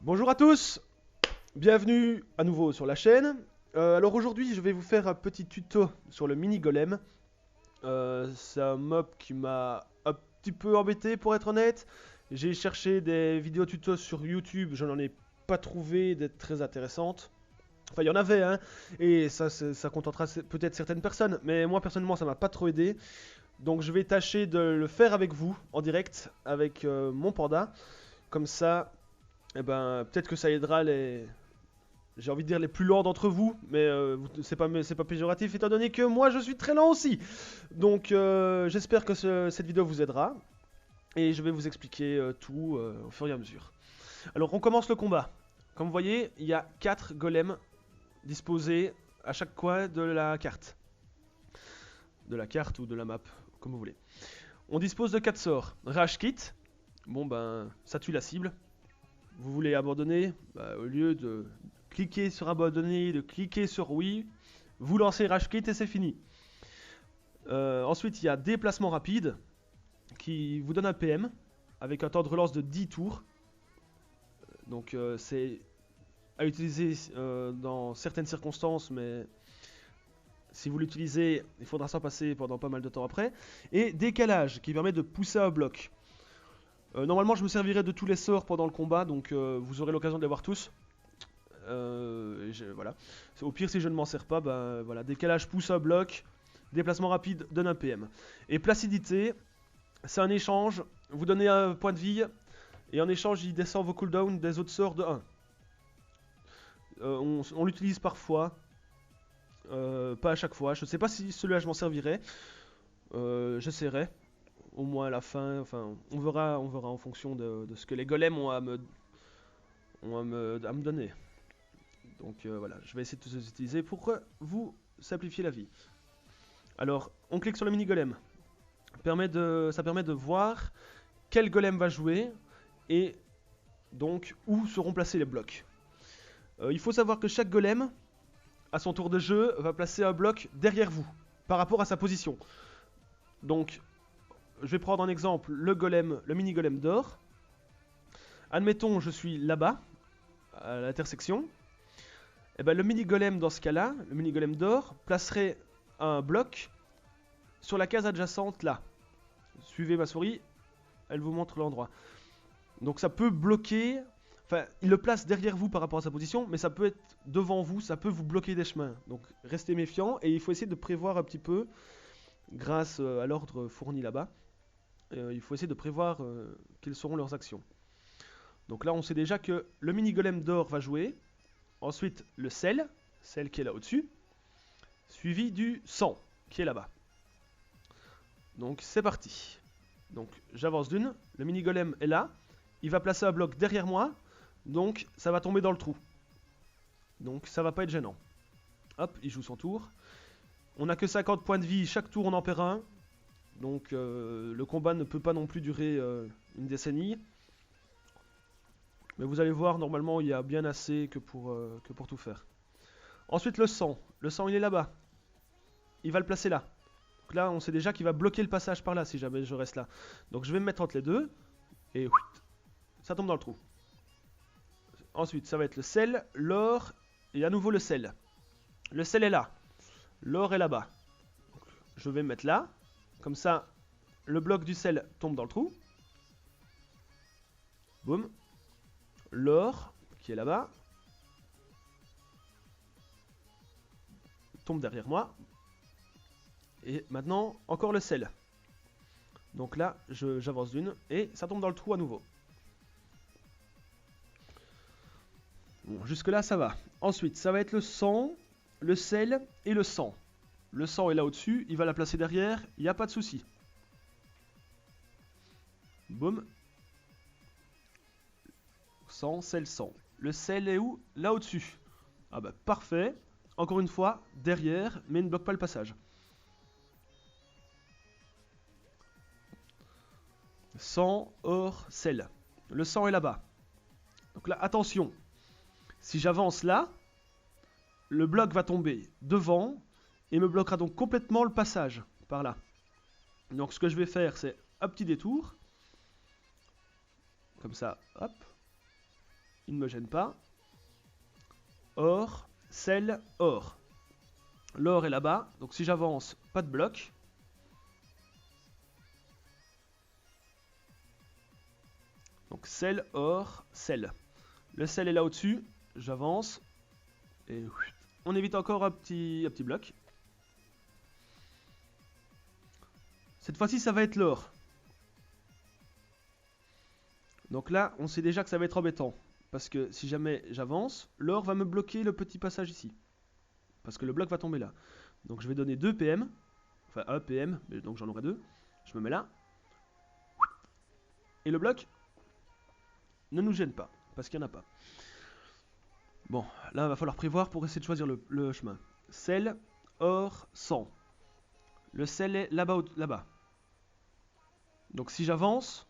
Bonjour à tous, bienvenue à nouveau sur la chaîne. Alors aujourd'hui je vais vous faire un petit tuto sur le mini golem. C'est un mob qui m'a un petit peu embêté pour être honnête. J'ai cherché des vidéos tutos sur YouTube, je n'en ai pas trouvé d'être très intéressantes. Enfin il y en avait hein, et ça contentera peut-être certaines personnes, mais moi personnellement ça m'a pas trop aidé. Donc je vais tâcher de le faire avec vous en direct avec mon panda. Comme ça, eh ben, peut-être que ça aidera j'ai envie de dire les plus lents d'entre vous, mais c'est pas péjoratif étant donné que moi je suis très lent aussi. Donc j'espère que cette vidéo vous aidera et je vais vous expliquer tout au fur et à mesure. Alors on commence le combat. Comme vous voyez, il y a 4 golems disposés à chaque coin de la carte. De la carte ou de la map, comme vous voulez. On dispose de 4 sorts. Rage Kit, bon ben ça tue la cible. Vous voulez abandonner, bah, au lieu de cliquer sur abandonner, de cliquer sur oui, vous lancez Rage Quit et c'est fini. Ensuite, il y a déplacement rapide qui vous donne un PM avec un temps de relance de 10 tours. Donc c'est à utiliser dans certaines circonstances, mais si vous l'utilisez, il faudra s'en passer pendant pas mal de temps après. Et décalage qui permet de pousser un bloc. Normalement, je me servirai de tous les sorts pendant le combat, donc vous aurez l'occasion de les voir tous. Voilà. Au pire, si je ne m'en sers pas, bah, voilà. Décalage pousse un bloc, déplacement rapide donne un PM. Et placidité, c'est un échange. Vous donnez un point de vie, et en échange, il descend vos cooldowns des autres sorts de 1. On l'utilise parfois, pas à chaque fois. Je ne sais pas si celui-là je m'en servirai. J'essaierai. Au moins à la fin, enfin, on verra en fonction de ce que les golems ont à me donner. Donc voilà, je vais essayer de tous les utiliser pour vous simplifier la vie. Alors, on clique sur le mini golem. Ça permet de voir quel golem va jouer et donc où seront placés les blocs. Il faut savoir que chaque golem, à son tour de jeu, va placer un bloc derrière vous par rapport à sa position. Donc, je vais prendre en exemple le mini golem d'or. Admettons, je suis là-bas, à l'intersection. Et ben, le mini golem dans ce cas-là, le mini golem d'or, placerait un bloc sur la case adjacente là. Suivez ma souris, elle vous montre l'endroit. Donc ça peut bloquer, enfin il le place derrière vous par rapport à sa position, mais ça peut être devant vous, ça peut vous bloquer des chemins. Donc restez méfiant et il faut essayer de prévoir un petit peu, grâce à l'ordre fourni là-bas, il faut essayer de prévoir quelles seront leurs actions. Donc là on sait déjà que le mini golem d'or va jouer, ensuite le sel qui est là au-dessus, suivi du sang qui est là-bas. Donc c'est parti. Donc j'avance d'une, le mini golem est là, il va placer un bloc derrière moi, donc ça va tomber dans le trou. Donc ça va pas être gênant. Hop, il joue son tour. On n'a que 50 points de vie, chaque tour on en perd un. Donc le combat ne peut pas non plus durer une décennie. Mais vous allez voir, normalement il y a bien assez que pour tout faire. Ensuite le sang. Le sang il est là-bas. Il va le placer là. Donc là on sait déjà qu'il va bloquer le passage par là si jamais je reste là. Donc je vais me mettre entre les deux. Et ça tombe dans le trou. Ensuite ça va être le sel, l'or et à nouveau le sel. Le sel est là. L'or est là-bas. Je vais me mettre là. Comme ça le bloc du sel tombe dans le trou. Boum. L'or qui est là-bas tombe derrière moi. Et maintenant, encore le sel. Donc là, j'avance d'une et ça tombe dans le trou à nouveau. Bon, jusque là, ça va. Ensuite, ça va être le sang, le sel et le sang. Le sang est là au-dessus, il va la placer derrière, il n'y a pas de souci. Boum. Sang, sel, sang. Le sel est où? Là au-dessus. Ah bah parfait. Encore une fois, derrière, mais ne bloque pas le passage. Sang, or, sel. Le sang est là-bas. Donc là, attention. Si j'avance là, le bloc va tomber devant et me bloquera donc complètement le passage par là. Donc ce que je vais faire, c'est un petit détour. Comme ça, hop. il ne me gêne pas. Or, sel, or. L'or est là-bas, donc si j'avance, pas de bloc. Donc sel, or, sel. Le sel est là au-dessus, j'avance. Et on évite encore un petit bloc. Cette fois-ci, ça va être l'or. Donc là, on sait déjà que ça va être embêtant. Parce que si jamais j'avance, l'or va me bloquer le petit passage ici. Parce que le bloc va tomber là. Donc je vais donner 2 PM. Enfin 1 PM, mais donc j'en aurai 2. Je me mets là. Et le bloc ne nous gêne pas. Parce qu'il n'y en a pas. Bon, là, il va falloir prévoir pour essayer de choisir le chemin. Sel, or, sang. Le sel est là-bas, là-bas. Donc si j'avance,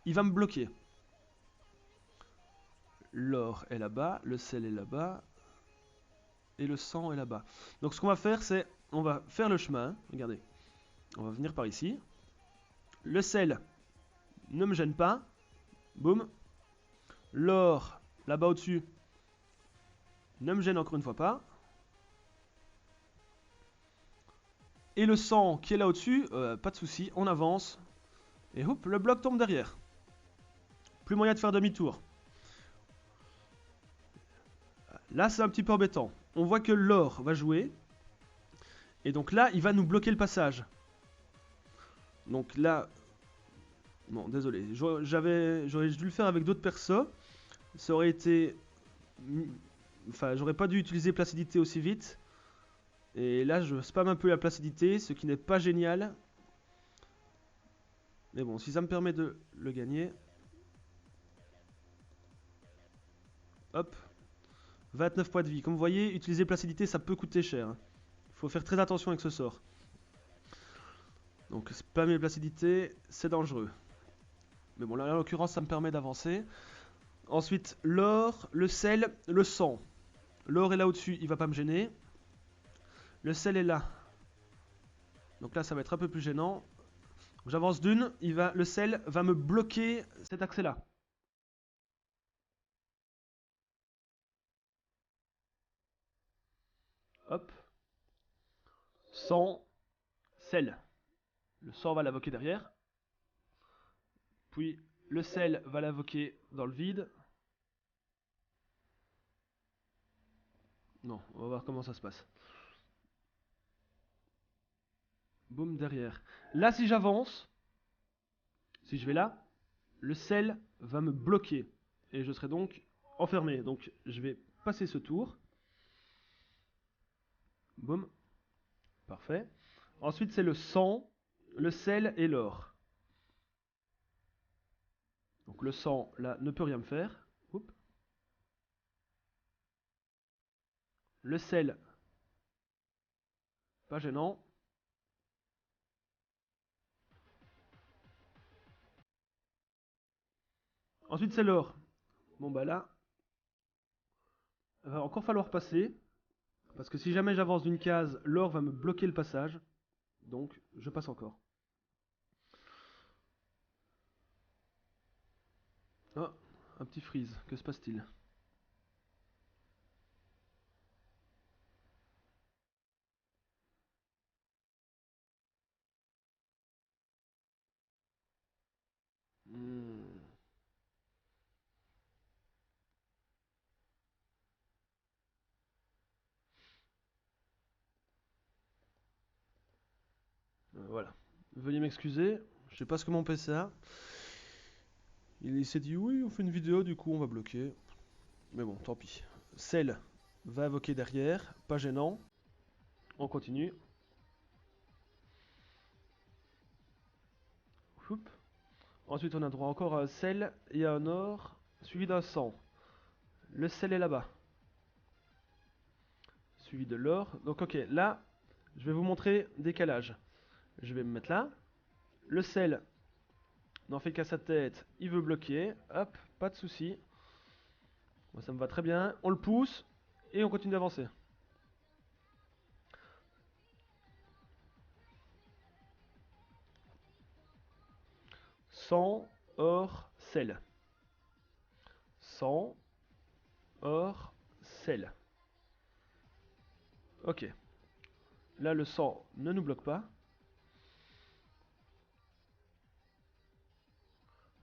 il va me bloquer. L'or est là-bas, le sel est là-bas, et le sang est là-bas. Donc ce qu'on va faire, c'est, on va faire le chemin. Regardez, on va venir par ici. Le sel ne me gêne pas. Boum. L'or, là-bas au-dessus, ne me gêne encore une fois pas. Et le sang qui est là au-dessus, pas de souci, on avance. Et hop, le bloc tombe derrière. Plus moyen de faire demi-tour. Là, c'est un petit peu embêtant. On voit que l'or va jouer. Et donc là, il va nous bloquer le passage. Donc là... Bon, désolé. J'aurais dû le faire avec d'autres persos. Ça aurait été... Enfin, j'aurais pas dû utiliser placidité aussi vite. Et là, je spam un peu la placidité, ce qui n'est pas génial. Mais bon, si ça me permet de le gagner... Hop. 29 points de vie. Comme vous voyez, utiliser placidité, ça peut coûter cher. Il faut faire très attention avec ce sort. Donc, spammer placidité, c'est dangereux. Mais bon, là, en l'occurrence, ça me permet d'avancer. Ensuite, l'or, le sel, le sang. L'or est là au-dessus, il va pas me gêner. Le sel est là. Donc là, ça va être un peu plus gênant. J'avance d'une, le sel va me bloquer cet accès-là. Hop. Sang, sel. Le sang va l'invoquer derrière. Puis le sel va l'invoquer dans le vide. Non, on va voir comment ça se passe. Boum, derrière. Là, si j'avance, si je vais là, le sel va me bloquer. Et je serai donc enfermé. Donc, je vais passer ce tour. Boum. Parfait. Ensuite, c'est le sang, le sel et l'or. Donc, le sang, là, ne peut rien me faire. Oups. Le sel, pas gênant. Ensuite, c'est l'or. Bon, bah là, il va encore falloir passer. Parce que si jamais j'avance d'une case, l'or va me bloquer le passage. Donc, je passe encore. Oh, un petit freeze. Que se passe-t-il? Voilà. Veuillez m'excuser. Je sais pas ce que mon PC a. Il s'est dit oui, on fait une vidéo, du coup on va bloquer. Mais bon, tant pis. Cell va invoquer derrière, pas gênant. On continue. Oup. Ensuite on a droit encore à un sel et à un or, suivi d'un sang. Le sel est là-bas. Suivi de l'or. Donc ok, là, je vais vous montrer décalage. Je vais me mettre là. Le sel n'en fait qu'à sa tête, il veut bloquer. Hop, pas de souci. Moi ça me va très bien. On le pousse et on continue d'avancer. Sang, or, sel. Sang, or, sel. Ok. Là, le sang ne nous bloque pas.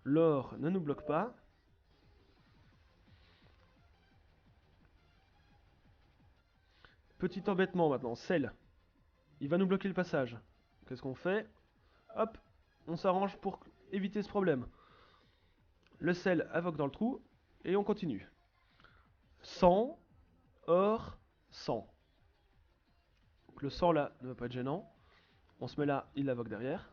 L'or ne nous bloque pas. Petit embêtement maintenant, sel. Il va nous bloquer le passage. Qu'est-ce qu'on fait? Hop, on s'arrange pour éviter ce problème. Le sel invoque dans le trou et on continue. Sang, or, sang. Donc le sang là ne va pas être gênant. On se met là, il invoque derrière.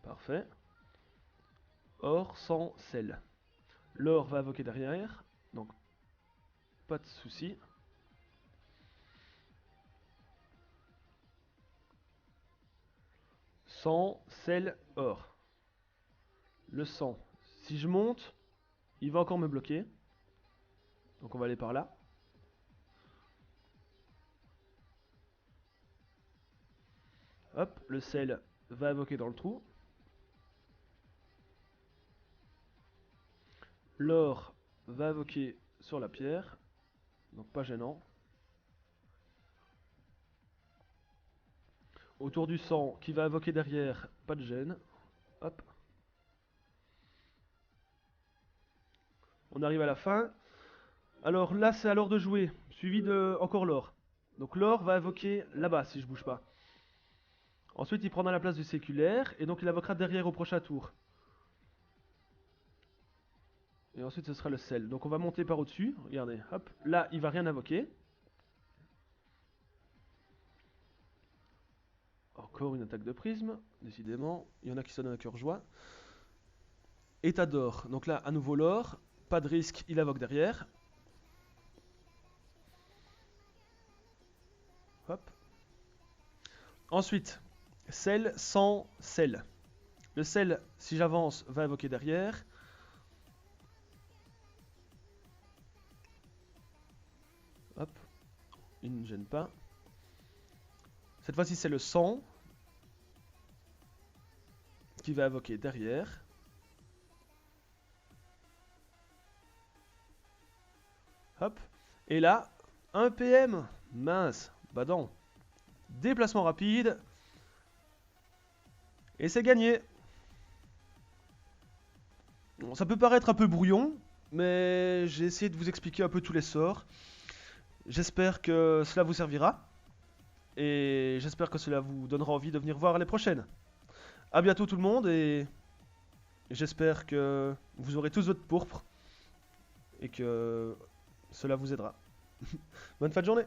Parfait. Or, sang, sel. L'or va invoquer derrière, donc pas de souci. Sang, sel, or. Le sang, si je monte, il va encore me bloquer. Donc on va aller par là. Hop, le sel va invoquer dans le trou. L'or va invoquer sur la pierre. Donc pas gênant. Autour du sang qui va invoquer derrière, pas de gêne. Hop. On arrive à la fin. Alors là c'est à l'or de jouer, suivi de encore l'or. Donc l'or va invoquer là-bas si je bouge pas. Ensuite il prendra la place du séculaire et donc il invoquera derrière au prochain tour. Et ensuite ce sera le sel. Donc on va monter par au-dessus, regardez, hop. Là il va rien invoquer. Encore une attaque de prisme, décidément. Il y en a qui sonnent un cœur joie. État d'or, donc là à nouveau l'or. Pas de risque, il invoque derrière. Hop. Ensuite, sel, sang, sel. Le sel, si j'avance, va invoquer derrière. Hop. Il ne gêne pas. Cette fois-ci, c'est le sang qui va invoquer derrière. Hop. Et là, 1 PM. Mince. Bah non. Déplacement rapide. Et c'est gagné. Bon, ça peut paraître un peu brouillon, mais j'ai essayé de vous expliquer un peu tous les sorts. J'espère que cela vous servira. Et j'espère que cela vous donnera envie de venir voir les prochaines. A bientôt tout le monde et j'espère que vous aurez tous votre pourpre et que cela vous aidera. Bonne fin de journée.